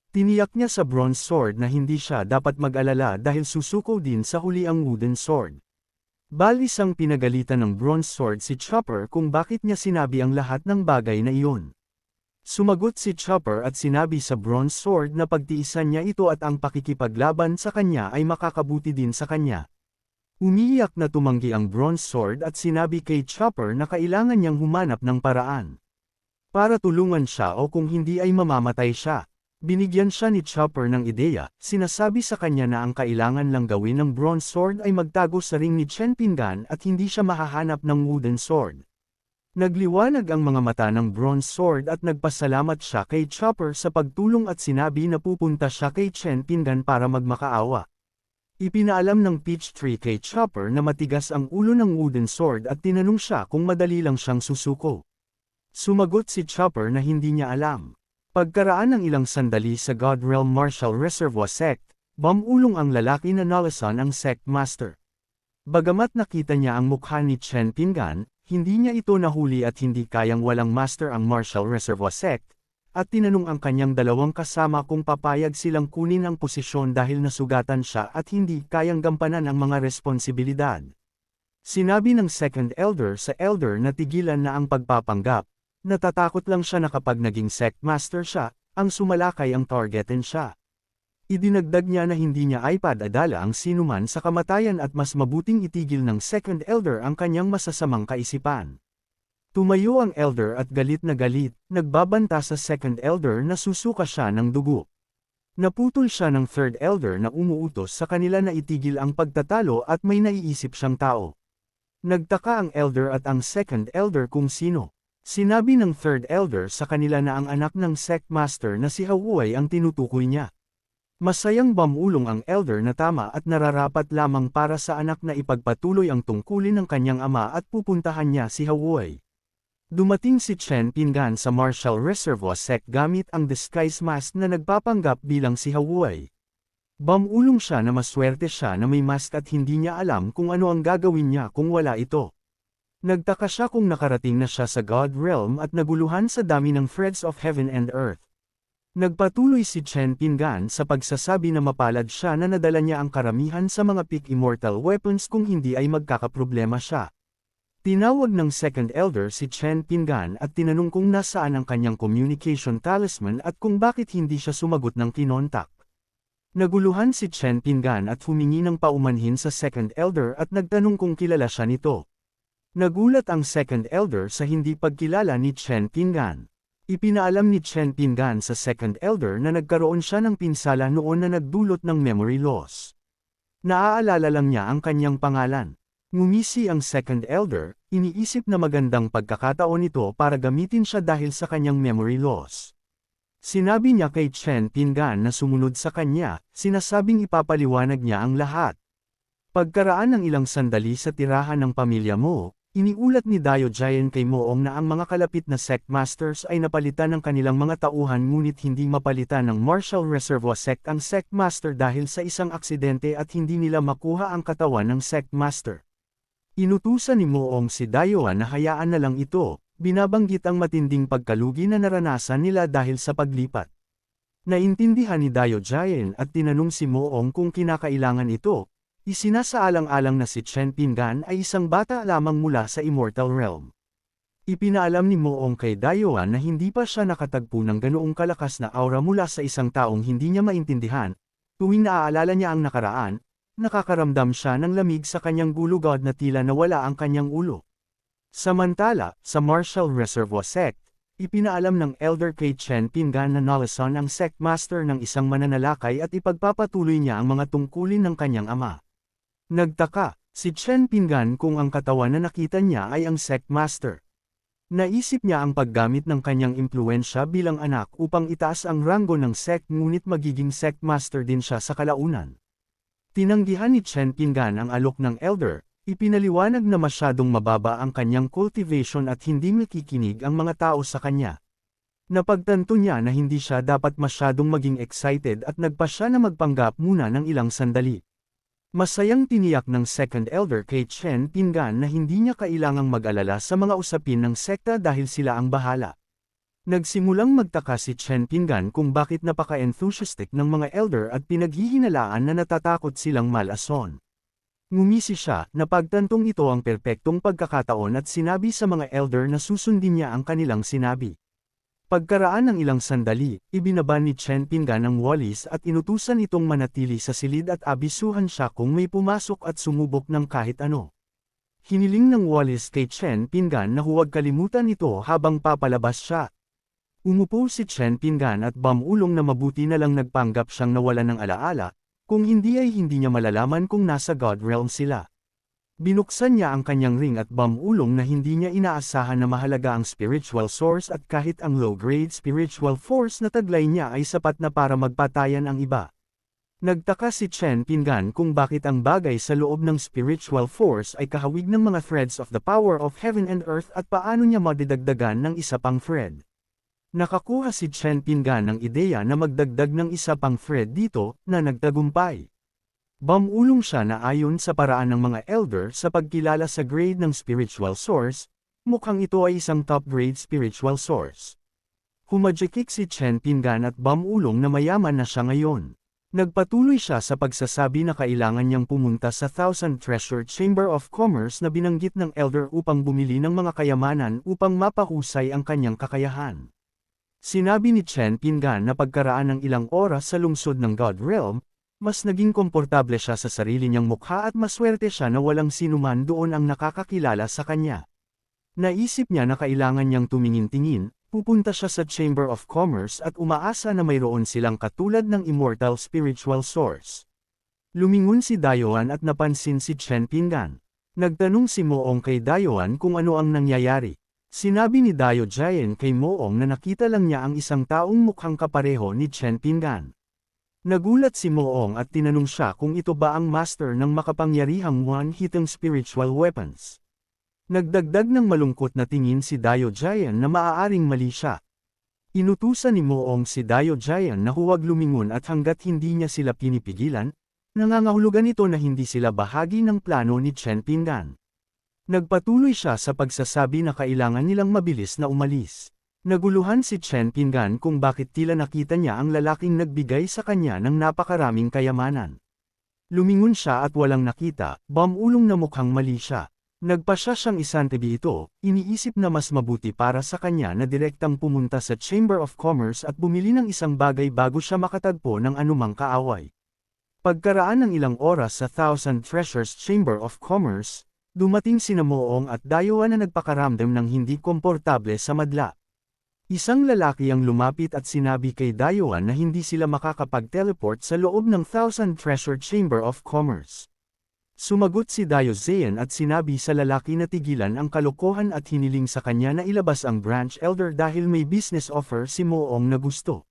Tiniyak niya sa bronze sword na hindi siya dapat mag-alala dahil susuko din sa huli ang wooden sword. Balisang pinagalitan ng bronze sword si Chopper kung bakit niya sinabi ang lahat ng bagay na iyon. Sumagot si Chopper at sinabi sa bronze sword na pagtiisan niya ito at ang pakikipaglaban sa kanya ay makakabuti din sa kanya. Umiiyak na tumanggi ang bronze sword at sinabi kay Chopper na kailangan niyang humanap ng paraan para tulungan siya o kung hindi ay mamamatay siya. Binigyan siya ni Chopper ng ideya, sinasabi sa kanya na ang kailangan lang gawin ng bronze sword ay magtago sa ring ni Chen Pinggan at hindi siya mahahanap ng wooden sword. Nagliwanag ang mga mata ng bronze sword at nagpasalamat siya kay Chopper sa pagtulong at sinabi na pupunta siya kay Chen Pinggan para magmakaawa. Ipinaalam ng Peach Tree kay Chopper na matigas ang ulo ng wooden sword at tinanong siya kung madali lang siyang susuko. Sumagot si Chopper na hindi niya alam. Pagkaraan ng ilang sandali sa God Realm Martial Reservoir Sect, bumulong ang lalaki na Nalasan ang Sect Master. Bagamat nakita niya ang mukha ni Chen Pinggan, hindi niya ito nahuli at hindi kayang walang master ang Martial Reservoir Sect, at tinanong ang kanyang dalawang kasama kung papayag silang kunin ang posisyon dahil nasugatan siya at hindi kayang gampanan ang mga responsibilidad. Sinabi ng Second Elder sa Elder na tigilan na ang pagpapanggap. Natatakot lang siya na kapag naging sect master siya, ang sumalakay ang targetin siya. Idinagdag niya na hindi niya ipadadala ang sinuman sa kamatayan at mas mabuting itigil ng Second Elder ang kanyang masasamang kaisipan. Tumayo ang Elder at galit, nagbabanta sa Second Elder na susuka siya ng dugo. Naputol siya ng Third Elder na umuutos sa kanila na itigil ang pagtatalo at may naiisip siyang tao. Nagtaka ang Elder at ang Second Elder kung sino. Sinabi ng Third Elder sa kanila na ang anak ng Sect Master na si Hawuay ang tinutukoy niya. Masayang bumulong ang Elder na tama at nararapat lamang para sa anak na ipagpatuloy ang tungkulin ng kanyang ama at pupuntahan niya si Hawuay. Dumating si Chen Pinggan sa Martial Reservoir Sect gamit ang disguise mask na nagpapanggap bilang si Hawuay. Bumulong siya na maswerte siya na may mask at hindi niya alam kung ano ang gagawin niya kung wala ito. Nagtaka siya kung nakarating na siya sa God Realm at naguluhan sa dami ng threads of heaven and earth. Nagpatuloy si Chen Pinggan sa pagsasabi na mapalad siya na nadala niya ang karamihan sa mga peak immortal weapons kung hindi ay magkakaproblema siya. Tinawag ng Second Elder si Chen Pinggan at tinanong kung nasaan ang kanyang communication talisman at kung bakit hindi siya sumagot ng kinontak. Naguluhan si Chen Pinggan at humingi ng paumanhin sa Second Elder at nagtanong kung kilala siya nito. Nagulat ang Second Elder sa hindi pagkilala ni Chen Pinggan. Ipinaalam ni Chen Pinggan sa Second Elder na nagkaroon siya ng pinsala noon na nagdulot ng memory loss. Naaalala lang niya ang kanyang pangalan. Ngumisi ang Second Elder, iniisip na magandang pagkakataon ito para gamitin siya dahil sa kanyang memory loss. Sinabi niya kay Chen Pinggan na sumunod sa kanya, sinasabing ipapaliwanag niya ang lahat. Pagkaraan ng ilang sandali sa tirahan ng pamilya mo, iniulat ni Dio Jian kay Moong na ang mga kalapit na Sect Masters ay napalitan ng kanilang mga tauhan ngunit hindi mapalitan ng Martial Reservoir Sect ang Sect Master dahil sa isang aksidente at hindi nila makuha ang katawan ng Sect Master. Inutusan ni Moong si Dio na hayaan na lang ito, binabanggit ang matinding pagkalugi na naranasan nila dahil sa paglipat. Naintindihan ni Dio Jian at tinanong si Moong kung kinakailangan ito. Isinasaalang-alang na si Chen Pinggan ay isang bata lamang mula sa Immortal Realm. Ipinaalam ni Moong kay Dayuan na hindi pa siya nakatagpo ng ganoong kalakas na aura mula sa isang taong hindi niya maintindihan. Tuwing naaalala niya ang nakaraan, nakakaramdam siya ng lamig sa kanyang gulugod na tila nawala ang kanyang ulo. Samantala, sa Martial Reservoir Sect, ipinaalam ng Elder kay Chen Pinggan na Nalasan ang Sect Master ng isang mananalakay at ipagpapatuloy niya ang mga tungkulin ng kanyang ama. Nagtaka, si Chen Pinggan kung ang katawan na nakita niya ay ang Sect Master. Naisip niya ang paggamit ng kanyang impluensya bilang anak upang itaas ang ranggo ng sect ngunit magiging Sect Master din siya sa kalaunan. Tinanggihan ni Chen Pinggan ang alok ng Elder, ipinaliwanag na masyadong mababa ang kanyang cultivation at hindi makikinig ang mga tao sa kanya. Napagtanto niya na hindi siya dapat masyadong maging excited at nagpa siya na magpanggap muna ng ilang sandali. Masayang tiniyak ng Second Elder kay Chen Pinggan na hindi niya kailangang mag-alala sa mga usapin ng sekta dahil sila ang bahala. Nagsimulang magtaka si Chen Pinggan kung bakit napaka-enthusiastic ng mga elder at pinaghihinalaan na natatakot silang malason. Ngumisi siya, napagtantong ito ang perpektong pagkakataon at sinabi sa mga elder na susundin niya ang kanilang sinabi. Pagkaraan ng ilang sandali, ibinaba ni Chen Pinggan ang walis at inutusan itong manatili sa silid at abisuhan siya kung may pumasok at sumubok ng kahit ano. Hiniling ng walis kay Chen Pinggan na huwag kalimutan ito habang papalabas siya. Umupo si Chen Pinggan at bumulong na mabuti na lang nagpanggap siyang nawalan ng alaala, kung hindi ay hindi niya malalaman kung nasa God Realm sila. Binuksan niya ang kanyang ring at bumulong na hindi niya inaasahan na mahalaga ang spiritual source at kahit ang low-grade spiritual force na taglay niya ay sapat na para magpatayan ang iba. Nagtaka si Chen Pinggan kung bakit ang bagay sa loob ng spiritual force ay kahawig ng mga threads of the power of heaven and earth at paano niya madidagdagan ng isa pang thread. Nakakuha si Chen Pinggan ng ideya na magdagdag ng isa pang thread dito, na nagtagumpay. Bumulong siya na ayon sa paraan ng mga elder sa pagkilala sa grade ng spiritual source, mukhang ito ay isang top-grade spiritual source. Humajikik si Chen Pinggan at bumulong na mayaman na siya ngayon. Nagpatuloy siya sa pagsasabi na kailangan niyang pumunta sa Thousand Treasure Chamber of Commerce na binanggit ng elder upang bumili ng mga kayamanan upang mapahusay ang kanyang kakayahan. Sinabi ni Chen Pinggan na pagkaraan ng ilang oras sa lungsod ng God Realm, mas naging komportable siya sa sarili niyang mukha at maswerte siya na walang sinuman doon ang nakakakilala sa kanya. Naisip niya na kailangan niyang tumingin-tingin, pupunta siya sa Chamber of Commerce at umaasa na mayroon silang katulad ng immortal spiritual source. Lumingon si Dayuan at napansin si Chen Pinggan. Nagtanong si Moong kay Dayuan kung ano ang nangyayari. Sinabi ni Dayo Jian kay Moong na nakita lang niya ang isang taong mukhang kapareho ni Chen Pinggan. Nagulat si Moong at tinanong siya kung ito ba ang master ng makapangyarihang one-hitting spiritual weapons. Nagdagdag ng malungkot na tingin si Dayo Jian na maaaring mali siya. Inutusan ni Moong si Dayo Jian na huwag lumingon at hanggat hindi niya sila pinipigilan, nangangahulugan ito na hindi sila bahagi ng plano ni Chen Pinggan. Nagpatuloy siya sa pagsasabi na kailangan nilang mabilis na umalis. Naguluhan si Chen Pinggan kung bakit tila nakita niya ang lalaking nagbigay sa kanya ng napakaraming kayamanan. Lumingon siya at walang nakita, bumulong na mukhang mali siya. Nagpasya siyang isantabi ito, iniisip na mas mabuti para sa kanya na direktang pumunta sa Chamber of Commerce at bumili ng isang bagay bago siya makatagpo ng anumang kaaway. Pagkaraan ng ilang oras sa Thousand Treasures Chamber of Commerce, dumating sina Moong at Dayuan na nagpakaramdam ng hindi komportable sa madla. Isang lalaki ang lumapit at sinabi kay Dayuan na hindi sila makakapag-teleport sa loob ng Thousand Treasure Chamber of Commerce. Sumagot si Dayo Jian at sinabi sa lalaki na tigilan ang kalokohan at hiniling sa kanya na ilabas ang branch elder dahil may business offer si Moong na gusto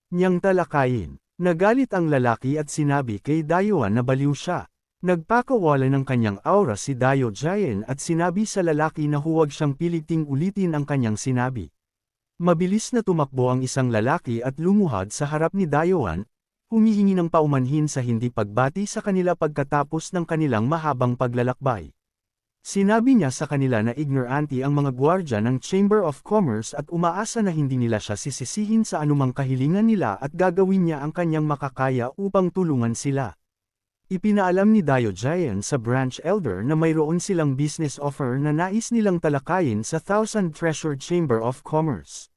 niyang talakayin. Nagalit ang lalaki at sinabi kay Dayuan na baliw siya. Nagpakawala ng kanyang aura si Dayo Jian at sinabi sa lalaki na huwag siyang piliting ulitin ang kanyang sinabi. Mabilis na tumakbo ang isang lalaki at lumuhad sa harap ni Dayuan, humihingi ng paumanhin sa hindi pagbati sa kanila pagkatapos ng kanilang mahabang paglalakbay. Sinabi niya sa kanila na ignorante ang mga gwardya ng Chamber of Commerce at umaasa na hindi nila siya sisisihin sa anumang kahilingan nila at gagawin niya ang kanyang makakaya upang tulungan sila. Ipinaalam ni Dayo Jian sa branch elder na mayroon silang business offer na nais nilang talakayin sa Thousand Treasure Chamber of Commerce.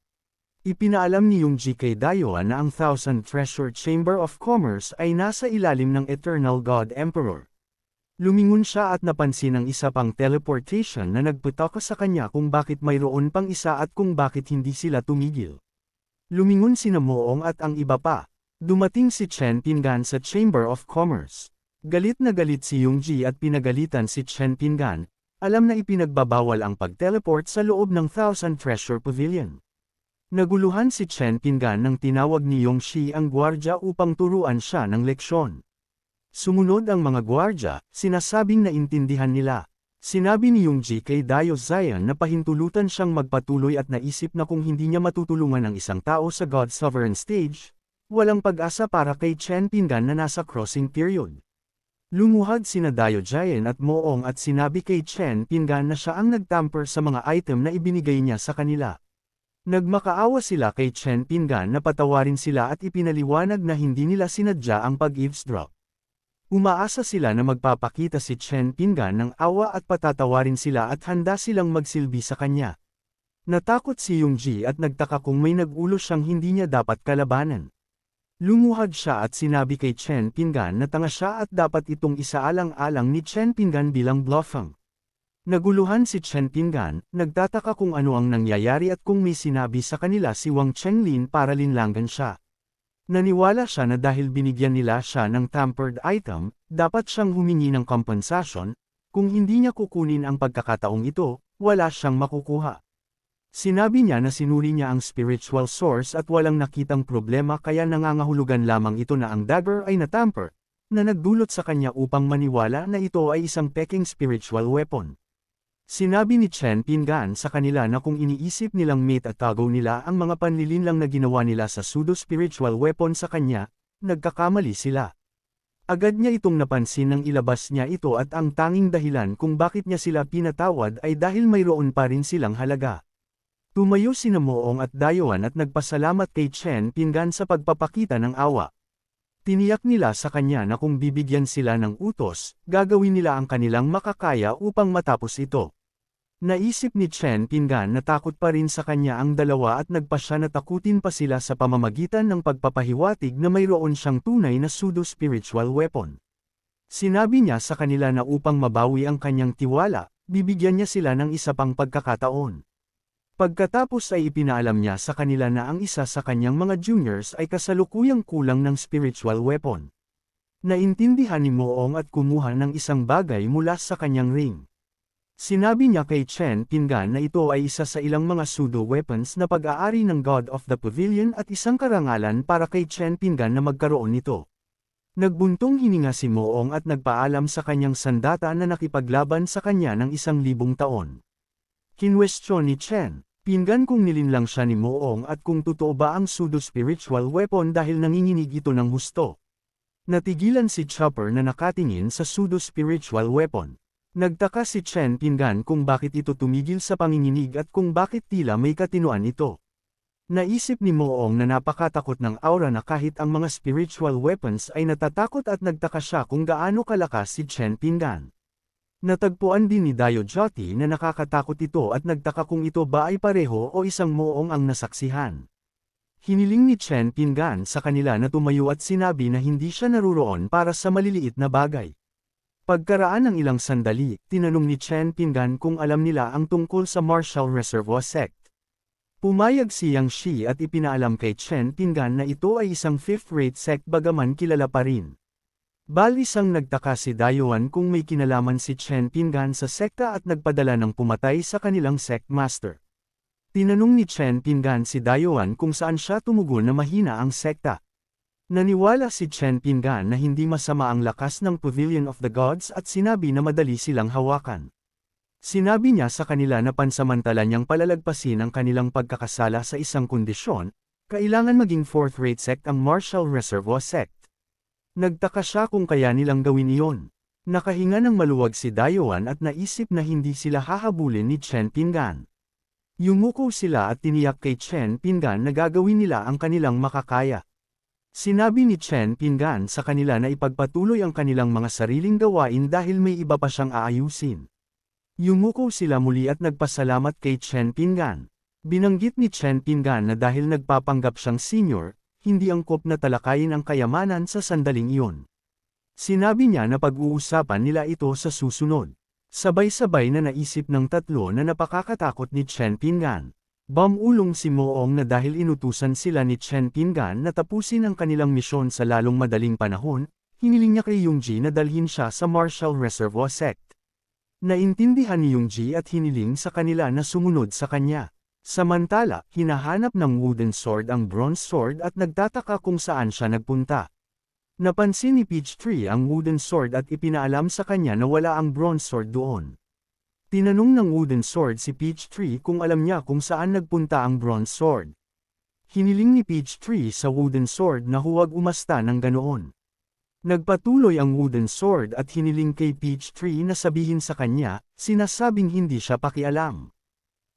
Ipinaalam ni Yongji kay Dayuan na ang Thousand Treasure Chamber of Commerce ay nasa ilalim ng Eternal God Emperor. Lumingon siya at napansin ang isa pang teleportation na nagputaka sa kanya kung bakit mayroon pang isa at kung bakit hindi sila tumigil. Lumingon sina Moong at ang iba pa. Dumating si Chen Pinggan sa Chamber of Commerce. Galit na galit si Yongji at pinagalitan si Chen Pinggan, alam na ipinagbabawal ang pag-teleport sa loob ng Thousand Treasure Pavilion. Naguluhan si Chen Pinggan nang tinawag ni Yongji ang gwardya upang turuan siya ng leksyon. Sumunod ang mga gwardya, sinasabing naintindihan nila. Sinabi ni Yongji kay Dayo Jian na pahintulutan siyang magpatuloy at naisip na kung hindi niya matutulungan ang isang tao sa God Sovereign Stage, walang pag-asa para kay Chen Pinggan na nasa crossing period. Lumuhad sina Dayo Jian at Moong at sinabi kay Chen Pinggan na siya ang nagtamper sa mga item na ibinigay niya sa kanila. Nagmakaawa sila kay Chen Pingan na patawarin sila at ipinaliwanag na hindi nila sinadya ang pag-eavesdrop. Umaasa sila na magpapakita si Chen Pingan ng awa at patatawarin sila at handa silang magsilbi sa kanya. Natakot si Yongji at nagtaka kung may nag-ulos siyang hindi niya dapat kalabanan. Lumuhad siya at sinabi kay Chen Pingan na tanga siya at dapat itong isaalang-alang ni Chen Pingan bilang bluffang. Naguluhan si Chen Pingan, nagtataka kung ano ang nangyayari at kung may sinabi sa kanila si Wang Chenglin para linlangan siya. Naniwala siya na dahil binigyan nila siya ng tampered item, dapat siyang humingi ng kompensasyon, kung hindi niya kukunin ang pagkakataong ito, wala siyang makukuha. Sinabi niya na sinuri niya ang spiritual source at walang nakitang problema kaya nangangahulugan lamang ito na ang dagger ay natamper, na nagdulot sa kanya upang maniwala na ito ay isang peking spiritual weapon. Sinabi ni Chen Pingan sa kanila na kung iniisip nilang mate at tagaw nila ang mga panlilinlang na ginawa nila sa pseudo-spiritual weapon sa kanya, nagkakamali sila. Agad niya itong napansin nang ilabas niya ito at ang tanging dahilan kung bakit niya sila pinatawad ay dahil mayroon pa rin silang halaga. Tumayo sina Moong at Dayuan at nagpasalamat kay Chen Pingan sa pagpapakita ng awa. Tiniyak nila sa kanya na kung bibigyan sila ng utos, gagawin nila ang kanilang makakaya upang matapos ito. Naisip ni Chen Pingan na takot pa rin sa kanya ang dalawa at nagpasya na takutin pa sila sa pamamagitan ng pagpapahiwatig na mayroon siyang tunay na pseudo-spiritual weapon. Sinabi niya sa kanila na upang mabawi ang kanyang tiwala, bibigyan niya sila ng isa pang pagkakataon. Pagkatapos ay ipinaalam niya sa kanila na ang isa sa kanyang mga juniors ay kasalukuyang kulang ng spiritual weapon. Naintindihan ni Moong at kumuha ng isang bagay mula sa kanyang ring. Sinabi niya kay Chen Pingan na ito ay isa sa ilang mga pseudo-weapons na pag-aari ng God of the Pavilion at isang karangalan para kay Chen Pingan na magkaroon nito. Nagbuntong hininga si Moong at nagpaalam sa kanyang sandata na nakipaglaban sa kanya ng 1,000 taon. Kinwestiyon ni Chen Pingan kung nilinlang siya ni Moong at kung totoo ba ang pseudo-spiritual weapon dahil nanginginig ito ng husto. Natigilan si Chopper na nakatingin sa pseudo-spiritual weapon. Nagtaka si Chen Pingan kung bakit ito tumigil sa panginginig at kung bakit tila may katinuan ito. Naisip ni Moong na napakatakot ng aura na kahit ang mga spiritual weapons ay natatakot at nagtaka siya kung gaano kalakas si Chen Pingan. Natagpuan din ni Dayo Jyoti na nakakatakot ito at nagtaka kung ito ba ay pareho o isang Moong ang nasaksihan. Hiniling ni Chen Pingan sa kanila na tumayo at sinabi na hindi siya naruroon para sa maliliit na bagay. Pagkaraan ng ilang sandali, tinanong ni Chen Pingan kung alam nila ang tungkol sa Martial Reservoir Sect. Pumayag si Yang Shi at ipinaalam kay Chen Pingan na ito ay isang fifth-rate sect bagaman kilala pa rin. Balisang nagtaka si Dayuan kung may kinalaman si Chen Pingan sa sekta at nagpadala ng pumatay sa kanilang sect master. Tinanong ni Chen Pingan si Dayuan kung saan siya tumugon na mahina ang sekta. Naniwala si Chen Pingan na hindi masama ang lakas ng Pavilion of the Gods at sinabi na madali silang hawakan. Sinabi niya sa kanila na pansamantala niyang palalagpasin ang kanilang pagkakasala sa isang kondisyon, kailangan maging fourth-rate sect ang Martial Reservoir Sect. Nagtaka siya kung kaya nilang gawin iyon. Nakahinga ng maluwag si Dayuan at naisip na hindi sila hahabulin ni Chen Pingan. Yumuko sila at tiniyak kay Chen Pingan na gagawin nila ang kanilang makakaya. Sinabi ni Chen Pingan sa kanila na ipagpatuloy ang kanilang mga sariling gawain dahil may iba pa siyang aayusin. Yumuko sila muli at nagpasalamat kay Chen Pingan. Binanggit ni Chen Pingan na dahil nagpapanggap siyang senior, hindi angkop na talakayin ang kayamanan sa sandaling iyon. Sinabi niya na pag-uusapan nila ito sa susunod. Sabay-sabay na naisip ng tatlo na napakakatakot ni Chen Pingan. Bumulong si Moong na dahil inutusan sila ni Chen Pingan na tapusin ang kanilang misyon sa lalong madaling panahon, hiniling niya kay Yongji na dalhin siya sa Martial Reservoir Sect. Naintindihan ni Yongji at hiniling sa kanila na sumunod sa kanya. Samantala, hinahanap ng wooden sword ang bronze sword at nagtataka kung saan siya nagpunta. Napansin ni Peachtree ang wooden sword at ipinaalam sa kanya na wala ang bronze sword doon. Tinanong ng wooden sword si Peachtree kung alam niya kung saan nagpunta ang bronze sword. Hiniling ni Peachtree sa wooden sword na huwag umasta ng ganoon. Nagpatuloy ang wooden sword at hiniling kay Peachtree na sabihin sa kanya, sinasabing hindi siya pakialam.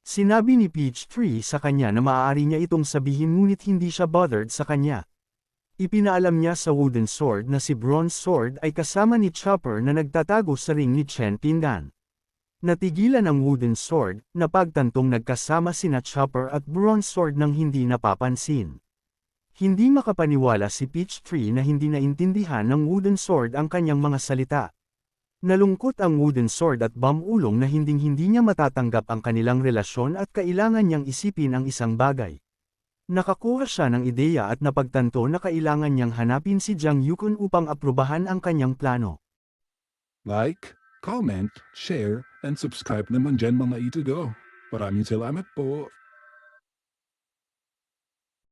Sinabi ni Peachtree sa kanya na maaari niya itong sabihin ngunit hindi siya bothered sa kanya. Ipinaalam niya sa Wooden Sword na si Bronze Sword ay kasama ni Chopper na nagtatago sa ring ni Chen Pinggan. Natigilan ang Wooden Sword, na pagtantong nagkasama sina Chopper at Bronze Sword nang hindi napapansin. Hindi makapaniwala si Peachtree na hindi naintindihan ng Wooden Sword ang kanyang mga salita. Nalungkot ang Wooden Sword at Bamulong na hinding-hindi niya matatanggap ang kanilang relasyon at kailangan niyang isipin ang isang bagay. Nakakuha siya ng ideya at napagtanto na kailangan niyang hanapin si Jiang Yukon upang aprubahan ang kanyang plano. Like, comment, share, and subscribe naman dyan mga itudo. Maraming salamat po.